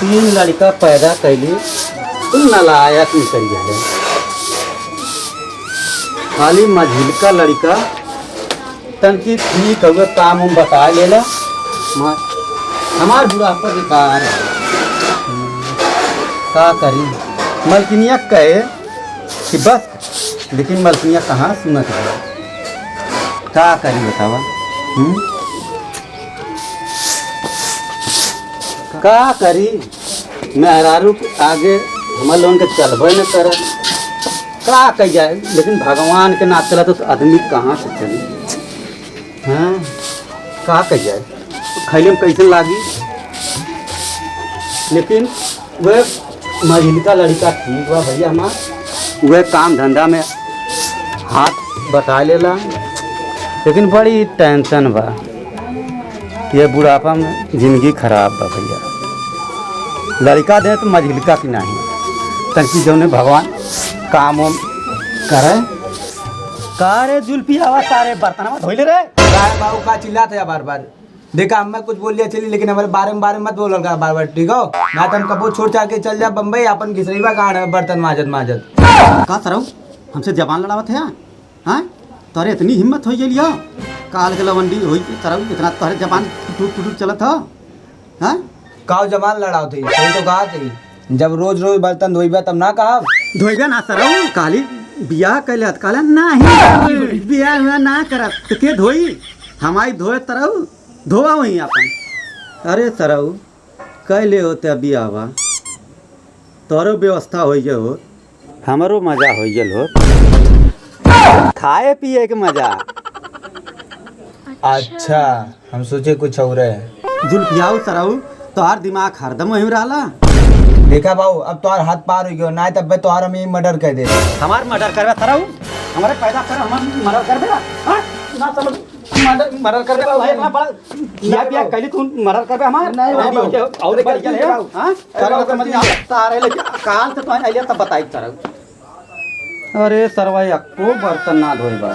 तीन लड़का पैदा कैली तुम नलायक निकल गए। खाली मझिलका लड़का तनकी ठीक हुए काम उम बता लेला हमार बुढ़ापा बेकार है। का करी मलकिनिया कहे कि बस, लेकिन मलकिनिया कहाँ सुनत है। का करी बतावा। का करी मेहरारू के आगे हमार लोगन के चलबे न कर। का कह जाए, लेकिन भगवान के ना चला तो आदमी कहाँ से चली। हाँ का कह जाए, खैले में कैसे लागी। लेकिन वह मझिलका लड़का ठीक बा भैया हमार, वह काम धंधा में हाथ बटा लेला। लेकिन बड़ी टेंशन बा, ये बुढ़ापा में जिंदगी खराब बा भैया। लड़का दे तो मझिलका की नहीं, तनकी जो ने भगवान काम उम करे। का रे जुल्फी आवा सारे बर्तन में धोइले रे। बाबू का चिल्लाते है बार बार। देखा हमें कुछ बोल लिया चली, लेकिन हमारे बारे में मत बोल बार बार, ठीक हो ना। तो हम कबो छोड़ छाड़ के चल जा बम्बई, अपन घिसरीबा कहाँ है बर्तन माजत माजत। का तरह हमसे जबान लड़ावत है। हाँ तोरे इतनी हिम्मत हो गई हो, काल के लवंडी हो तरह इतना तोरे जबान टूट टूट चलत हो। हाँ काव जबान लड़ाओ थी, सही तो कहा थी। जब रोज रोज बर्तन धोइबा तब ना कहा धोइबा ना तरह। काली बियाह कैले काला नहीं बियाह हुआ ना करत तो के धोई। हमारी धोए तरह धोआ वहीं अपन। अरे सरऊ कैले होते बियावा तोरो व्यवस्था हो हो, हमारो मजा हो गल हो, खाए पिए के मजा। अच्छा हम सोचे कुछ और है। जुल्फियाऊ सरऊ तोहार दिमाग हरदम वहीं रहला। देखा बाबू अब तोहार हाथ पार हो गयो ना, तब तोहार हम मर्डर कर दे। हमार मर्डर करवा तरऊ, हमारे पैदा कर हमार मर्डर कर देगा। ना समझ मर्डर कर देगा भाई। बड़ा बिया बिया कैली तू मर्डर कर दे हमार नहीं और बढ़ गया है। हां चलो समझ में आता रहे, लेकिन काल से तो आइले तब बताई तरऊ। अरे सरवा एको बर्तन ना धोइबा,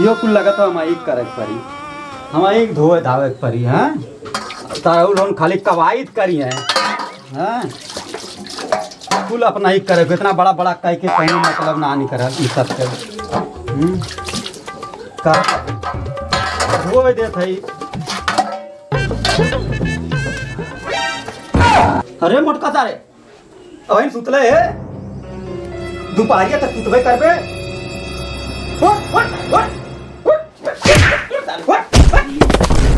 यो कुल लगत हम एक करे परी, हम एक धोए धावे परी। हां ताऊ लोन खाली कवायद करी है। हाँ कुल अपना ही करे, इतना बड़ा बड़ा कह के कहीं मतलब ना नहीं करे ई सब के। का धो देत है। अरे मोटका सारे अभी सुतले है, दोपहरिया तक सुतबे करबे।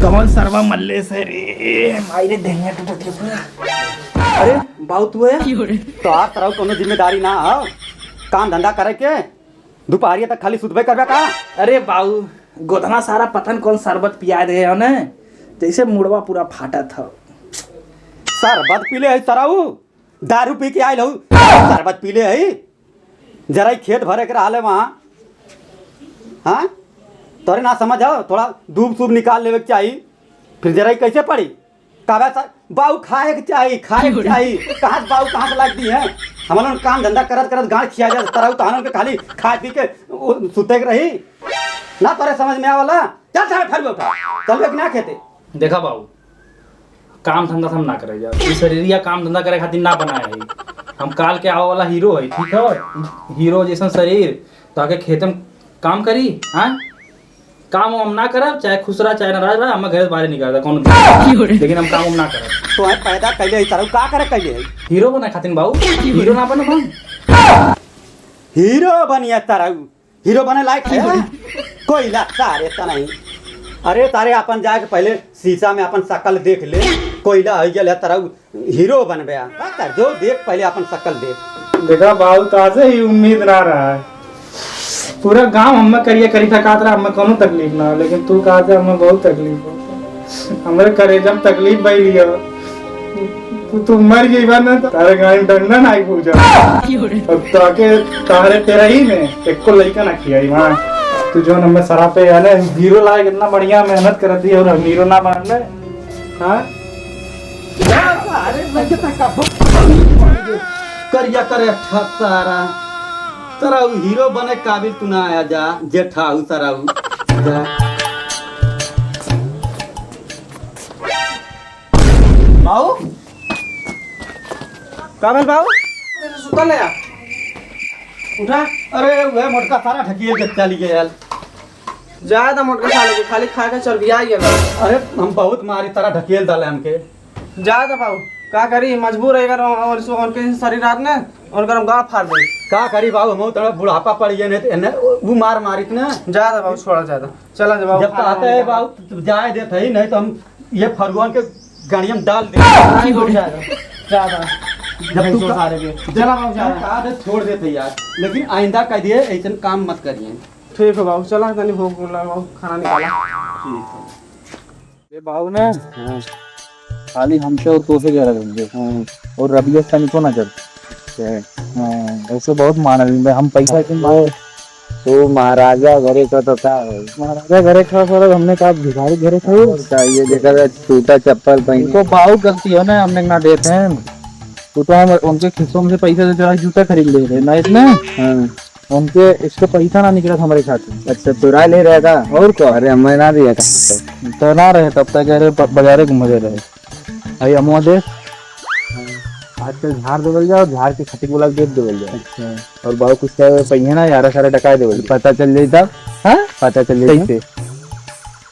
कमल सरवा मल्ले से रे मायरे देंगे टूट पूरा। अरे बाऊ तू है तो आप तरह कोनो जिम्मेदारी ना हो, काम धंधा करे के दोपहरिया तक खाली सुतबे करबे का। अरे बाऊ गोधना सारा पतन कौन शरबत पिया दे है ना, जैसे मुड़वा पूरा फाटा था। शरबत पीले है सराऊ, दारू पी के आयल हो शरबत पीले है। जरा ही खेत भरे के रहा वहाँ। हाँ तोरे ना समझ हो, थोड़ा दूब सूब निकाल लेवे के चाहिए। फिर जरा ही कैसे पड़ी कहवे सर बाऊ खाए के चाहिए, खाए के चाहिए। कहाँ बाऊ कहाँ से लगती है। हमारे काम धंधा करत करत गाँव खिया जाए तरह तहन के खाली खा पी के सुते के रही ना। तोरे समझ में आवला चल सारे फल उठा चल के ना खेते। देखा बाऊ काम धंधा हम ना करे जा, ई शरीरिया काम धंधा करे खातिर ना बनाए है। हम काल के आवे वाला हीरो है, ठीक है। हीरो जैसा शरीर तो आके खेत में काम करी। हाँ काम हम ना करब, चाहे खुश रहा चाहे नाराज रहा, हम घर बाहर निकल कौन, लेकिन हम काम ना करब। तो पैदा कैले है तरह का करे कैले है। हीरो बना खातिर बाऊ, हीरो ना बनो हम। हीरो बनिया तरह, हीरो बने लायक है कोई लगता अरे तो नहीं। अरे तारे अपन जाके पहले शीशा में अपन शकल देख ले, कोयला हो गया तरह हीरो बनबे। जो देख पहले अपन शकल देख। देखा बाऊ ताजे ही उम्मीद ना रहा है, पूरा गांव हमें करिए करी थकात रहा, हमें कोनो तकलीफ ना हो, लेकिन तू कहा था हमें बहुत तकलीफ हो। हमारे करे जब तकलीफ भाई लिया तू मर गई ना, तारे गाय डंडा ना आई पूजा अब ताके तारे तेरा ही ने एक को लड़का ना किया वहाँ। तू जो हमें सरा पे है ना हीरो लाए, कितना बढ़िया मेहनत करती है और हम हीरो ना बन रहे। हाँ करिया करे सारा तरह हीरो बने काबिल तू ना आया जा जेठाऊ सराऊ जा। बाऊ काबिल बाबू सुतल है उठा। अरे वह मोटका सारा ढकेल के चली गया यार। ज्यादा मोटका साले के खाली खा के चर्बिया ही है। अरे हम बहुत मारी तरह ढकेल डाले हमके। ज्यादा बाबू का करी मजबूर है और उनके शरीर रात ने उनका हम गाँव फाड़ दे। का करी बाबू हम थोड़ा बुढ़ापा पड़ गया नहीं तो वो मार मारी ना। ज्यादा बाबू छोड़ा ज्यादा चला जा बाबू। जब आते है बाबू तो जाए देते ही नहीं तो हम ये फरुआन के गाड़िया में डाल दे। ज्यादा जब तू सारे के चला बाबू ज्यादा छोड़ देते यार, लेकिन आइंदा कह दिए ऐसा काम मत करिए। ठीक है बाबू चला तनी भूख बाबू खाना निकाला। ये बाबू ने खाली हमसे और तो से कह रहे थे और रबिया सनी को ना जब ऐसे बहुत माना हम पैसा क्यों तो महाराजा घरे का तो था। महाराजा घरे का सर हमने कहा भिखारी घरे था ये देखा टूटा चप्पल पहन तो बाहु गलती है ना हमने ना देते हैं तो हम उनके खिस्सों में से पैसे से चढ़ा जूता खरीद ले रहे ना इसमें उनके इसके पैसा ना निकला था हमारे खाते। अच्छा चुरा ले रहा था और क्या। अरे हमें ना दिया था तो ना रहे तब तक कह रहे बाजारे घूमते रहे। अभी अमुआ दे आजकल झाड़ देवल जाओ झाड़ के खटी बोला देख देवल जाओ। अच्छा और बहुत कुछ पहिए ना यार सारे टका देवल पता चल जाए तब। हाँ पता चल जाए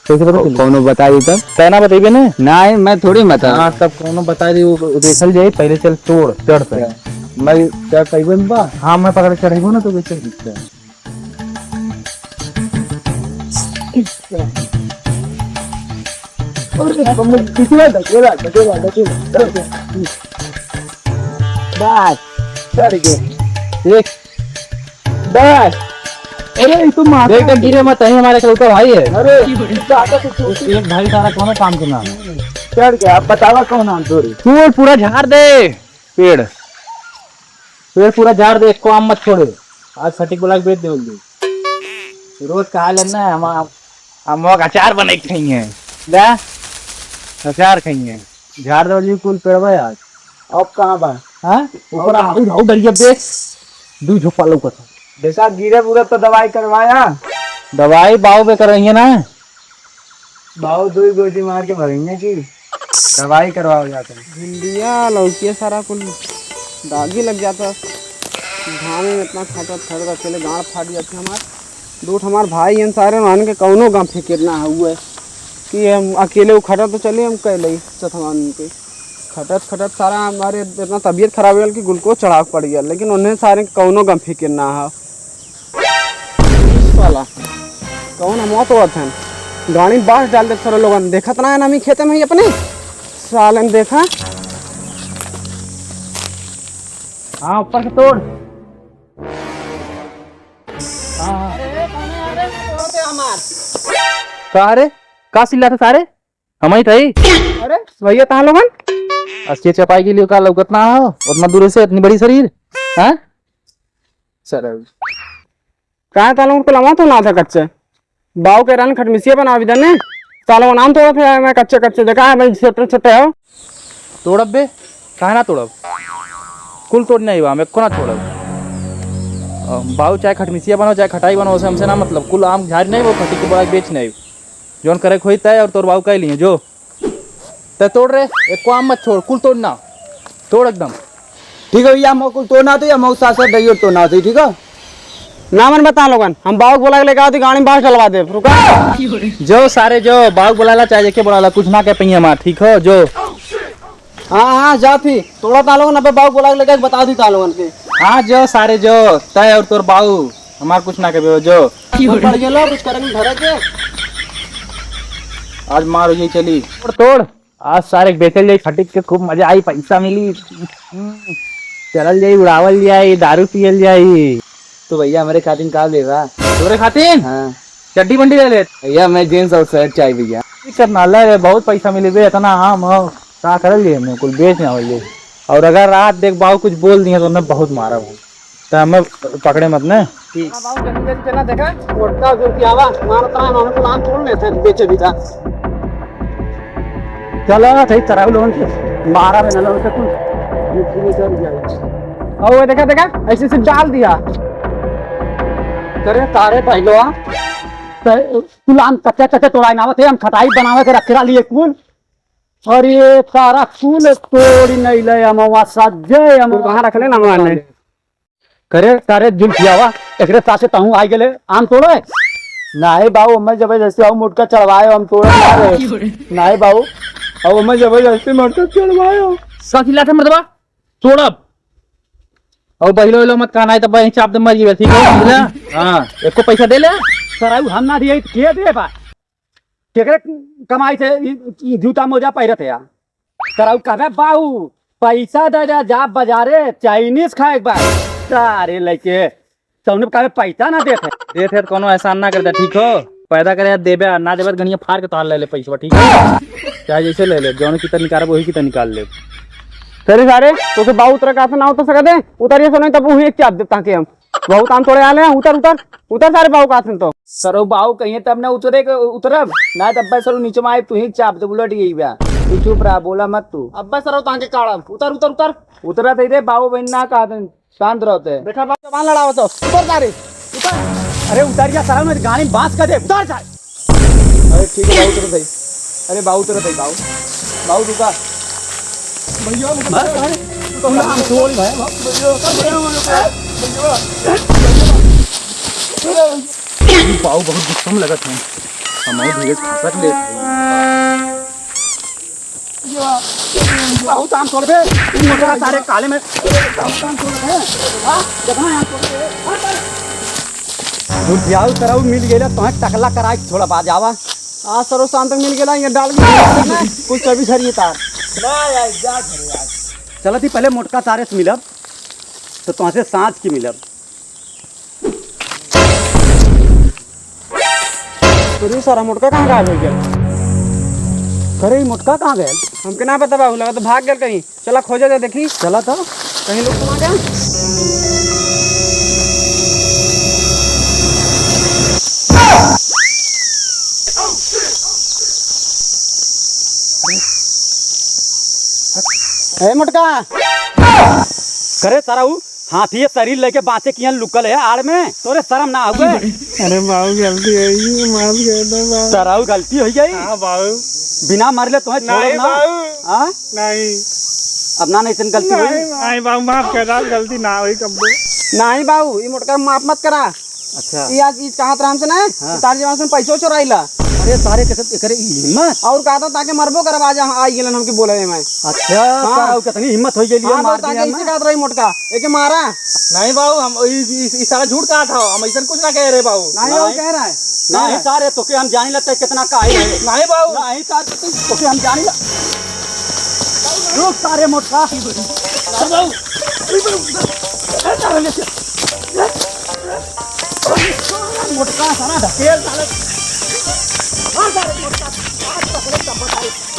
कैसे पता कौनो बता दी तब कहना बताइए ना नहीं मैं थोड़ी बता। हाँ तब कौनो बता दी वो देखल जाए पहले चल तोड़ चढ़ पे मैं क्या कही बा। हाँ मैं पकड़ चढ़ेगो ना तो वैसे अरे तुम देख गिरे मत है हमारे ऊपर भाई है। अरे एक भाई सारा कौन काम करना चढ़ के आप बतावा कौन नाम तोरी तू पूरा झाड़ दे पेड़ पेड़ पूरा झाड़ दे इसको आम मत छोड़े। आज सटीक बोला बेच दे रोज खा लेना हम अचार बने खाइए अचार खाइए झाड़ दे कुल पेड़ आज अब कहाँ बा। हाँ ऊपर आओ डरिया देख दू झोपा लौका था जैसा गिरे पूरा तो दवाई करवाया। दवाई बाव पे कर रही है ना बाव दो गोटी मार के भरेंगे कि दवाई करवाओ जाते भिंडिया लौकी सारा कुल दागी लग जाता। धान में इतना खाटा थड़ अकेले गाँव फाट जाते हमारे दूठ हमारे भाई हैं सारे मान के कौनो गाँव फिकिरना हुआ कि हम अकेले उखटा तो चले हम कह ली चथमान के खटत खटत सारा हमारे इतना तबीयत खराब हो गया कि गुलकोज चढ़ाव पड़ गया लेकिन उन्हें सारे कौनो गम फिक्र ना है वाला कौन मौत हुआ था गाड़ी बांस डाल दे सारे लोगों ने देखा ना नमी खेते में ही अपने सालन देखा। हाँ ऊपर से तोड़। सारे का सिल्ला था सारे हम ही थी। अरे भैया कहाँ लोगन अस्सी चपाई के लिए का लौकत ना हो उतना दूर से इतनी बड़ी शरीर। हाँ सर कहाँ तालों को लमा तो ना था कच्चे बाव के रन खटमिसिया बना विधन ने तालों नाम तो फिर मैं कच्चे कच्चे देखा है भाई छोटे छोटे हो तोड़ब बे कहा ना तोड़ब कुल तोड़ने हुआ मैं को ना छोड़ब बाव चाहे खटमिसिया बनो चाहे खटाई बनो उसे हमसे ना मतलब कुल आम झाड़ नहीं वो खटी के बड़ा बेच नहीं जोन करे खोई तय और तोड़ बाव कह लिए जो तो तोड़ रहे एक को आम मत छोड़ कुल तोड़ना तोड़ एकदम ठीक है भैया कुल तोड़ना तो या मौसा से दही तोड़ना तो ठीक है ना मन बता लोगन हम बाग बोला के लेकर गाड़ी में बाहर डलवा दे रुका जो सारे जो बाग बुलाला चाहे के बुलाला कुछ ना कह पहिए मां ठीक हो जो। हाँ हाँ जा थी थोड़ा तालोगन अब बाग बोला के लेकर बता दी तालोगन के। हाँ जो सारे जो तय और तोर बाऊ हमार कुछ ना कहे जो पड़ गेलो कुछ करेंगे घर के आज मार यही चली तोड़ तोड़ आज सारे बेचल जाई खटिक के खूब मजा आई पैसा मिली चलल जाई उड़ावल जाई दारू पियल जाई। तो भैया हमारे खातिन का लेगा तोरे खातिर हाँ चड्डी बंडी ले ले भैया मैं जींस और शर्ट चाहिए भैया करना ले बहुत पैसा मिले बे इतना आम हो का करल लिए हमने कुल बेच ना होइए और अगर रात देख बाऊ कुछ बोल दिए तो उन्हें बहुत मारा भाई तो हमें पकड़े मत ने ठीक बाऊ जल्दी जल्दी चला देखा मोटा गुरकी आवा मारता है हम प्लान तोड़ लेते हैं बेचे भी था चलो सही तरह लोगन मारा में न लोग कुछ और देखा देखा ऐसे से डाल दिया करे तारे पहलो तुलान कच्चा कच्चा तोड़ाई नावत है हम खटाई बनावे के रखरा लिए कुल अरे तारा कुल तोड़ी नहीं ले अमवा सज्जय हम कहाँ रखले ना हमार ने करे तारे जुल्फियावा एकरे साथे तहु आई गेले आम तोड़े नहीं बाबू हमें जबरदस्ती आओ मुटका चढ़वाए हम तोड़ नहीं बाबू अब हमें जबरदस्ती मुटका चढ़वाए सखिला थे मर्दबा तोड़ब और बहिलो हिलो मत कहना है तो बही चाप दे मर जीवे ठीक है समझला हां एको पैसा दे ले सराउ हम ना दिए के दे बा केकरे कमाई से ई जूता मोजा पहिरत है सराउ कहबे बाऊ पैसा दे जा जा बाजारे चाइनीज खाए बा सारे लेके तौने कहबे पैसा ना देत है देत है तो कोनो एहसान ना करता ठीक हो पैदा करे देबे ना देबे गनिया फाड़ के तोहार ले ले पैसा ठीक है चाहे जैसे ले ले जौन कितना निकाल वही कितना निकाल ले तेरे सारे तो के बाऊ उतर का ना उतर सकते उतरिए सो नहीं तब वही एक चाप देता के हम बहुत आम तोड़े आले हैं उतर उतर उतर सारे बाऊ का तो सरो बाऊ कहिए तब ना उतरब ना तब सरो नीचे में आए तू ही चाप दे बुलट गई बा तू चुप रहा बोला मत तू अब्बा सरो ताके काड़ा उतर उतर उतर उतरा थे बाबू बहन ना कहा शांत रहते बेटा बाप जवान लड़ाओ तो उतर सारे उतर अरे उतर जा सराउ में गाड़ी बांस कर दे उतर जा अरे ठीक है बाबू उतर अरे बाबू उतर बाबू बाबू रुका नाम तोड़ भाई बाऊ बहुत गुस्सा में लगत है हम धीरे खसक ले बहुत आम तोड़ बे मोटा सारे काले में बहुत आम तोड़ बे हां कितना आम तोड़ बे जुल्फियाऊ तरऊ मिल गेले तो टकला करा के थोड़ा बाज आवा आज सरो शाम तक मिल गेला ये डाल के कुछ अभी सरिए तार ना यार जा करे यार चलती पहले मोटका तारे से मिलब तो तुमसे सांझ की मिलब तो सारा मोटका कहाँ गायब हो गया करे ई मोटका कहाँ गए हमके ना पता बाबू लगा तो भाग गया कहीं चला खोजे जा देखी चला था कहीं लोग तो आ गया ए मोटका करे सराऊ हाथी शरीर लेके बाँचे किया लुकल है आड़ में तोरे शर्म ना हुए अरे बाबू गलती है माफ कर दो बाबू सराऊ गलती हो गई हां बाबू बिना मारले तुम्हें छोड़ो ना हां नहीं अब ना नहीं गलती हुई नहीं बाबू माफ कर दो गलती ना हुई कब्बो नहीं बाबू ये मोटका माफ मत करा अच्छा ये आज इस कहा राम से ना तार जवान से पैसो चोराइला अरे सारे के करे हिम्मत और कहा था ताकि मरबो करब आज आई गेलन हमके बोले मैं अच्छा सराऊ कितनी हिम्मत हो गई हां मार ताकि दिया इसे कहत रही मोटका एके मारा नहीं बाबू हम इस सारा झूठ कहा था हम ऐसा कुछ ना कह रहे बाबू नहीं वो कह रहा है नहीं सारे तो के हम जानी लगता कितना काहे है नहीं बाबू नहीं सारे तो के हम जानी रुक सारे मोटका मोटका सारा ढकेल साले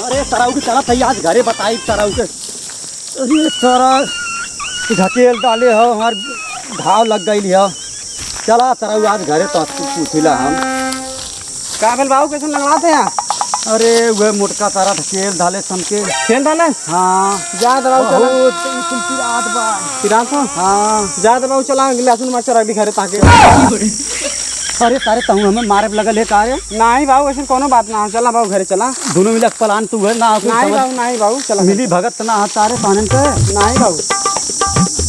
अरे सराऊ की चला थी आज घरे बताई सराऊ के अरे सारा ढकेल डाले हो हमार घाव लग गई हो चला सराऊ आज घरे तो पूछिला हम का भेल बाबू कैसे लगवाते हैं अरे वह मोटका तारा ढकेल डाले समके खेल डाले हाँ जा दबाऊ चला बहुत तुलसी रात बा फिरा तो हाँ जा दबाऊ चला लहसुन मरचा रख दी घरे ताके अरे सारे तहु हमें मारे लगल है कारे नहीं बाबू ऐसे कोनो बात ना चला बाबू घरे चला दोनों मिलक पलान तू है ना नहीं बाबू नहीं बाबू चला मिली भगत ना हाँ तारे पानन पे नहीं बाबू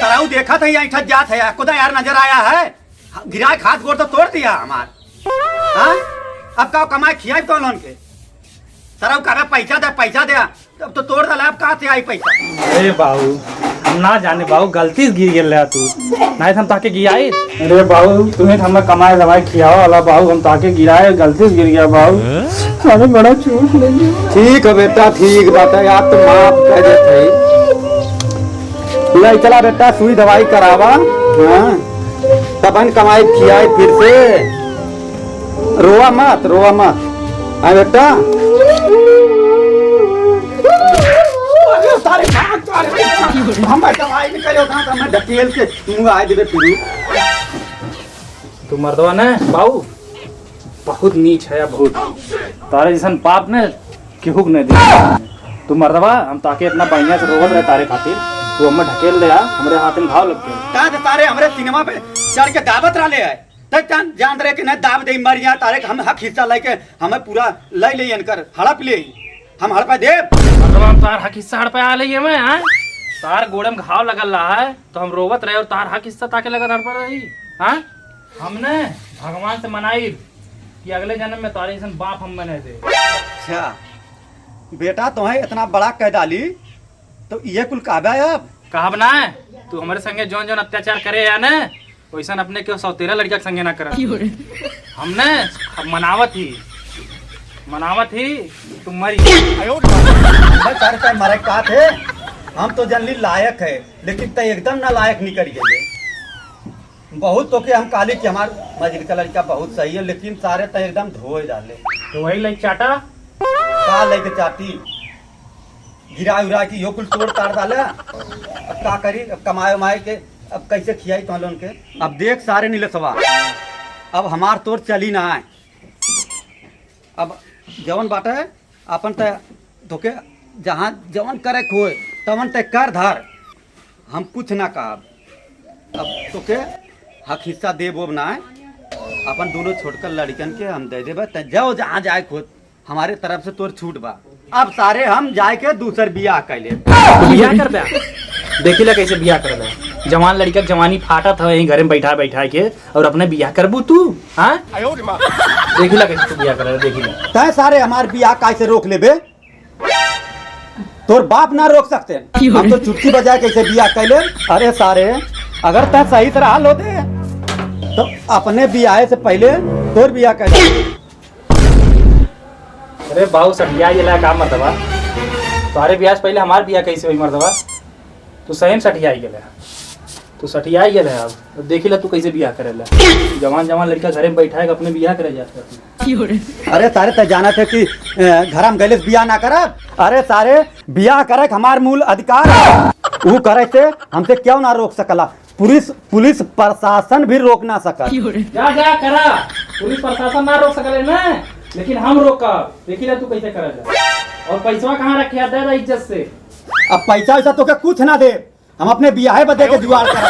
सराऊ देखा था यहाँ इठत जात है खुदा यार नजर आया है गिरा हाथ गोड़ तो तोड़ दिया हमार हाँ अब का कमाई खियाई तो लोन के सराऊ कहा पैसा दे अब तो तोड़ दला अब कहाँ से आई पैसा अरे बाबू हम ना जाने बाबू गलती से गिर गेल तू नहीं हम ताके गिराए अरे बाबू तुम्हें हमें कमाए दवाई खियाओ वाला बाबू हम ताके गिराए गलती से गिर गया बाबू हमें बड़ा चोट लगी ठीक है बेटा ठीक बात है आप तो माफ कर देते ले चला बेटा सुई दवाई करावा हाँ तबन कमाई खियाए फिर से रोआ मत हाँ बेटा हम दवाई निकले मैं ढकेल के मुँह आए देवे फिर तू मर्दवा ने बाऊ बहुत नीच है बहुत तारे जैसन पाप ने केहू ने दे तू मर्दवा हम ताके इतना बढ़िया से रोवत रहे तारे खातिर तू हमें ढकेल ले आ हमरे हाथ में घाव लग गए तारे तारे हमरे सिनेमा पे चढ़ के दावत रहे है तक जान रहे कि नहीं दाव दे मरिया तारे हम हक हिस्सा लेके हमें पूरा ले ले इनकर हड़प ले हम हड़पा दे मर्दवा हम तार हक हिस्सा हड़पा आ लिए मैं हैं तार गोड़े में घाव लगल रहा है तो हम रोवत रहे और तार हक हिस्सा ताके लगा हड़पा रही हैं हमने भगवान से मनाई कि अगले जन्म में तारे जैसन बाप हम बने दे अच्छा बेटा तुम्हें इतना बड़ा कह डाली तो ये कुल काबा है अब कहब ना तू हमारे संगे जौन जौन अत्याचार करे या ना वैसा अपने के 113 लड़का के संगे ना कर हमने मनावत ही तुम मरी तारे तारे मरे का थे हम तो जनली लायक है लेकिन तय एकदम ना लायक नहीं करी गए बहुत तो के हम काली कि हमार मजिल का लड़का बहुत सही है लेकिन सारे तय एकदम धोए डाले तो वही लाइक चाटा का लेके चाटी गिरा उरा की यो कुल तोड़ ताड़ डाले अब का करी अब कमाए उमाए के अब कैसे खियाई तो लोन के अब देख सारे नीलसवा अब हमार तोड़ चली ना है अब जवन बाटा है अपन तय धोके जहाँ जवन करे खोए तवन तय कर धर हम कुछ ना कहब अब तोके हक हिस्सा दे बोब ना है अपन दोनों छोटकर लड़कन के हम दे देबे तय जाओ जहाँ जाए खुद हमारे तरफ से तोर छूट बा अब सारे हम जाए के दूसर बियाह कैले बियाह कर बे देखिला कैसे बियाह कर बे जवान लड़का जवानी फाटत है यहीं घर में बैठा बैठा के और अपने बियाह करबू तू हाँ देखिला कैसे तू बियाह कर देखिला तय सारे हमार बियाह कैसे रोक लेबे तोर बाप ना रोक सकते हम तो चुटकी बजाए कैसे बियाह कैले अरे सारे अगर तय सही तरह हल होते तो अपने बियाह से पहले तोर बियाह कैले अरे बाबू सटिया ये ला काम मर्दवा तुम्हारे ब्याह से पहले हमार बियाह कैसे हुई मर्दवा तू सही में सटिया गेले तू सटिया गेले अब देखिला तू कैसे बियाह करेला जवान जवान लड़का घरे में बैठा है अपने बियाह करे जाता अरे सारे तय जाना थे कि घर में गैले बियाह ना करब अरे सारे बियाह करे हमार मूल अधिकार है वो करे से हमसे क्यों ना रोक सकला पुलिस प्रशासन भी रोक ना सका जा जा करा पुलिस प्रशासन ना रोक सकले ना लेकिन हम रोकब देखिला तू कैसे करेला और पैसा कहाँ रखे दे इज्जत से अब पैसा वैसा तो कुछ ना दे हम अपने बियाह बदे के जुगाड़ कर